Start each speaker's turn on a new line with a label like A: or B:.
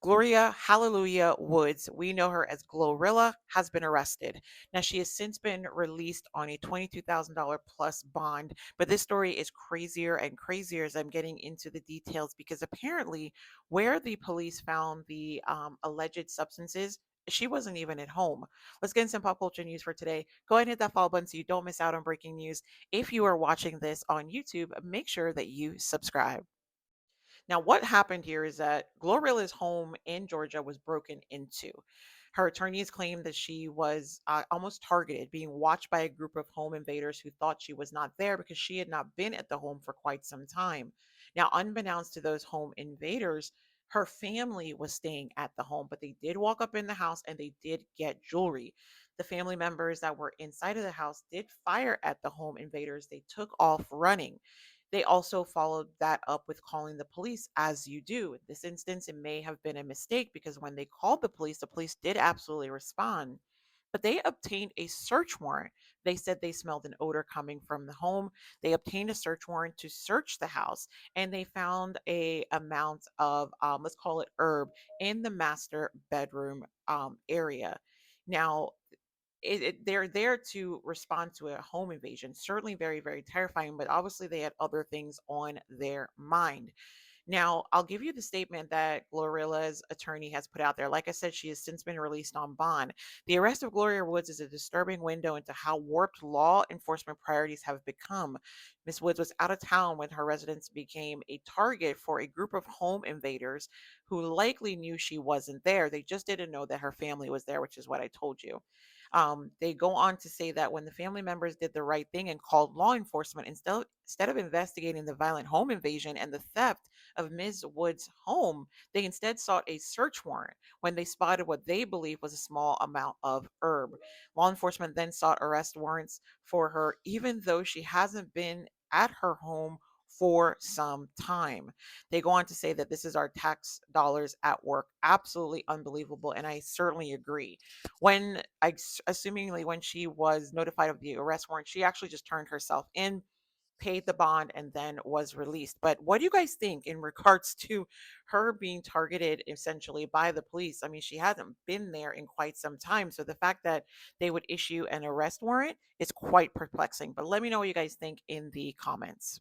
A: Gloria Hallelujah Woods, we know her as GloRilla, has been arrested. Now, she has since been released on a $22,000 plus bond, but this story is crazier and crazier as I'm getting into the details because apparently, where the police found the alleged substances, she wasn't even at home. Let's get into some pop culture news for today. Go ahead and hit that follow button so you don't miss out on breaking news. If you are watching this on YouTube, make sure that you subscribe. Now, what happened here is that Glorilla's home in Georgia was broken into. Her attorneys claimed that she was almost targeted, being watched by a group of home invaders who thought she was not there because she had not been at the home for quite some time. Now, unbeknownst to those home invaders, her family was staying at the home, but they did walk up in the house and they did get jewelry. The family members that were inside of the house did fire at the home invaders. They took off running. They also followed that up with calling the police, as you do. In this instance, it may have been a mistake because when they called the police did absolutely respond. But they obtained a search warrant. They said they smelled an odor coming from the home. They obtained a search warrant to search the house, and they found a amount of let's call it herb in the master bedroom area. Now, they're there to respond to a home invasion. Certainly very, very terrifying, but obviously they had other things on their mind. Now, I'll give you the statement that Glorilla's attorney has put out there. Like I said, she has since been released on bond. The arrest of Gloria Woods is a disturbing window into how warped law enforcement priorities have become. Miss Woods was out of town when her residence became a target for a group of home invaders who likely knew she wasn't there. They just didn't know that her family was there, which is what I told you. They go on to say that when the family members did the right thing and called law enforcement instead of investigating the violent home invasion and the theft of Ms. Wood's home, they instead sought a search warrant when they spotted what they believed was a small amount of herb. Law enforcement then sought arrest warrants for her, even though she hasn't been at her home for some time. They go on to say that this is our tax dollars at work. Absolutely unbelievable. And I certainly agree. Assumingly, when she was notified of the arrest warrant, she actually just turned herself in, paid the bond, and then was released. But what do you guys think in regards to her being targeted essentially by the police? I mean, she hasn't been there in quite some time. So the fact that they would issue an arrest warrant is quite perplexing. But let me know what you guys think in the comments.